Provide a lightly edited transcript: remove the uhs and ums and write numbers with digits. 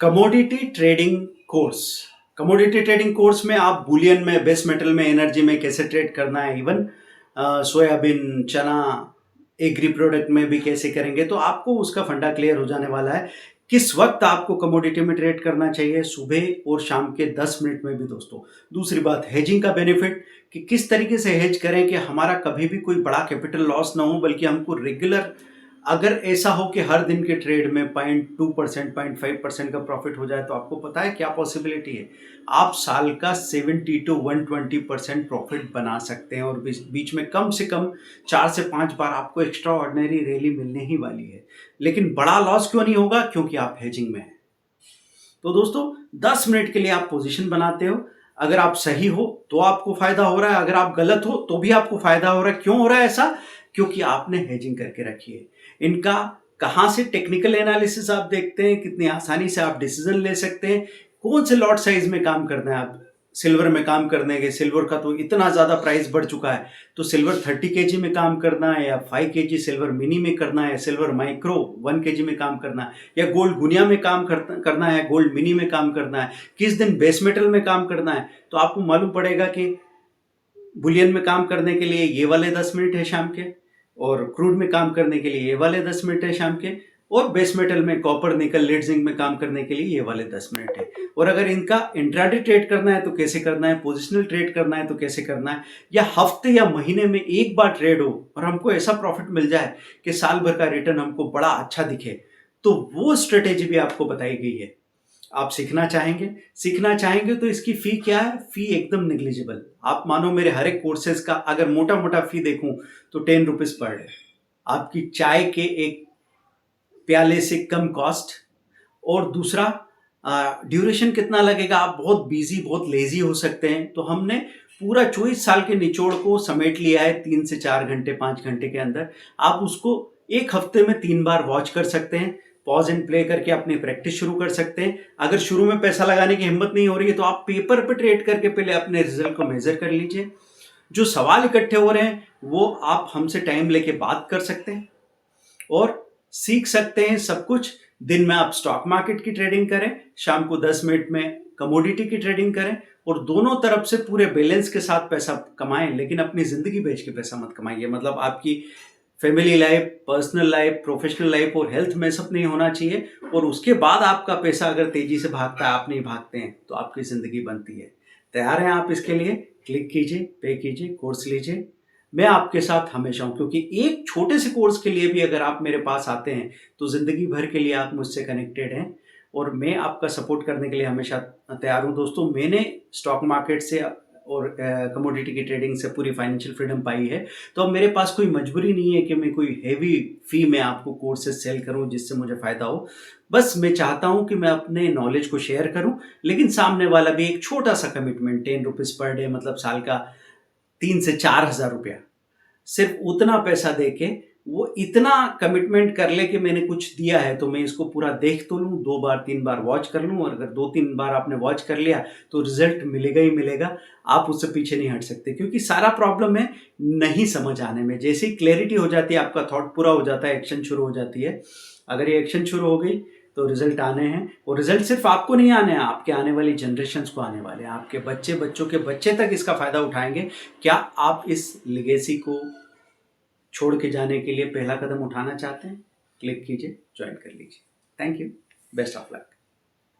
Commodity trading course. Commodity trading course में आप Boolean में, बेस मेटल में, एनर्जी में कैसे ट्रेड करना है, इवन सोयाबीन, चना, एग्री प्रोडक्ट में भी कैसे करेंगे, तो आपको उसका फंडा क्लियर हो जाने वाला है। किस वक्त आपको कमोडिटी में ट्रेड करना चाहिए, सुबह और शाम के 10 मिनट में भी दोस्तों। दूसरी बात, हेजिंग का बेनिफिट कि किस तरीके से हेज करें कि हमारा कभी भी कोई बड़ा कैपिटल लॉस ना हो, बल्कि हमको रेगुलर, अगर ऐसा हो कि हर दिन के ट्रेड में 0.2%, 0.5% का प्रॉफिट हो जाए, तो आपको पता है क्या पॉसिबिलिटी है। आप साल का 70 to 120% प्रॉफिट बना सकते हैं और बीच में कम से कम 4 से 5 बार आपको एक्स्ट्रा ऑर्डिनरी रैली मिलने ही वाली है। लेकिन बड़ा लॉस क्यों नहीं होगा? क्योंकि आप हेजिंग में हैं। तो दोस्तों 10 मिनट के लिए आप पोजीशन बनाते हो। अगर आप सही हो तो आपको फायदा हो रहा है, अगर आप गलत हो तो भी आपको फायदा हो रहा है। क्यों हो रहा है ऐसा? क्योंकि आपने हेजिंग करके रखी है। इनका कहां से टेक्निकल एनालिसिस आप देखते हैं, कितनी आसानी से आप डिसीजन ले सकते हैं, कौन से लॉट साइज में काम करना है। आप सिल्वर में काम करने के, सिल्वर का तो इतना ज्यादा प्राइस बढ़ चुका है, तो सिल्वर 30 केजी में काम करना है, या 5 केजी सिल्वर मिनी में करना है, सिल्वर माइक्रो 1 केजी में काम करना है, या गोल्ड गुनिया में काम करना है, गोल्ड मिनी में काम करना है, किस दिन बेस मेटल में काम करना है। तो आपको मालूम पड़ेगा कि बुलियन में काम करने के लिए ये वाले 10 मिनट है शाम के, और क्रूड में काम करने के लिए ये वाले 10 मिनट है शाम के, और बेस मेटल में कॉपर, निकल, लेड, जिंक में काम करने के लिए ये वाले 10 मिनट है। और अगर इनका इंट्राडे ट्रेड करना है तो कैसे करना है, पोजिशनल ट्रेड करना है तो कैसे करना है, या हफ्ते या महीने में एक बार ट्रेड हो और हमको ऐसा प्रॉफिट मिल जाए कि साल भर का रिटर्न हमको बड़ा अच्छा दिखे, तो वो स्ट्रेटेजी भी आपको बताई गई है। आप सीखना चाहेंगे तो इसकी फी क्या है? फी एकदम निग्लिजिबल। आप मानो मेरे हर एक कोर्सेज का अगर मोटा मोटा फी देखूं तो 10 रुपीज पर डे, आपकी चाय के एक प्याले से कम कॉस्ट। और दूसरा, ड्यूरेशन कितना लगेगा? आप बहुत बिजी, बहुत लेजी हो सकते हैं, तो हमने पूरा 24 साल के निचोड़ को समेट लिया है 3 से 4 घंटे, 5 घंटे के अंदर। आप उसको एक हफ्ते में 3 बार वॉच कर सकते हैं, पॉज एंड प्ले करके अपनी प्रैक्टिस शुरू कर सकते हैं। अगर शुरू में पैसा लगाने की हिम्मत नहीं हो रही है तो आप पेपर पे ट्रेड करके पहले अपने रिजल्ट को मेजर कर लीजिए। जो सवाल इकट्ठे हो रहे हैं वो आप हमसे टाइम लेके बात कर सकते हैं और सीख सकते हैं सब कुछ। दिन में आप स्टॉक मार्केट की ट्रेडिंग करें, शाम को 10 मिनट में कमोडिटी की ट्रेडिंग करें, और दोनों तरफ से पूरे बैलेंस के साथ पैसा कमाएं। लेकिन अपनी जिंदगी बेच के पैसा मत कमाइए। मतलब आपकी family life, personal life, professional life और हेल्थ में सब नहीं होना चाहिए, और उसके बाद आपका पैसा अगर तेजी से भागता है, आप नहीं भागते हैं, तो आपकी जिंदगी बनती है। तैयार हैं आप इसके लिए? क्लिक कीजिए, पे कीजिए, कोर्स लीजिए। मैं आपके साथ हमेशा हूं, क्योंकि एक छोटे से कोर्स के लिए भी अगर आप मेरे पास आते हैं तो जिंदगी भर के लिए आप मुझसे कनेक्टेड हैं, और मैं आपका सपोर्ट करने के लिए हमेशा तैयार हूं। दोस्तों, मैंने स्टॉक मार्केट से और कमोडिटी की ट्रेडिंग से पूरी फाइनेंशियल फ्रीडम पाई है, तो अब मेरे पास कोई मजबूरी नहीं है कि मैं कोई हेवी फी में आपको कोर्सेज सेल करूं जिससे मुझे फायदा हो। बस मैं चाहता हूं कि मैं अपने नॉलेज को शेयर करूं, लेकिन सामने वाला भी एक छोटा सा कमिटमेंट, 10 रुपीज पर डे, मतलब साल का 3 से 4 हज़ार रुपया, सिर्फ उतना पैसा दे के वो इतना कमिटमेंट कर ले कि मैंने कुछ दिया है तो मैं इसको पूरा देख तो लूँ, 2 बार 3 बार वॉच कर लूँ, और अगर 2-3 बार आपने वॉच कर लिया तो रिजल्ट मिलेगा ही मिलेगा। आप उससे पीछे नहीं हट सकते, क्योंकि सारा प्रॉब्लम है नहीं समझ आने में। जैसे ही क्लैरिटी हो जाती है, आपका थॉट पूरा हो जाता है, एक्शन शुरू हो जाती है। अगर ये एक्शन शुरू हो गई तो रिजल्ट आने हैं, और रिजल्ट सिर्फ आपको नहीं आने हैं, आपके आने वाली जनरेशन्स को आने वाले हैं। आपके बच्चे, बच्चों के बच्चे तक इसका फायदा उठाएंगे। क्या आप इस लेगेसी को छोड़ के जाने के लिए पहला कदम उठाना चाहते हैं? क्लिक कीजिए, ज्वाइन कर लीजिए। Thank you, best of luck.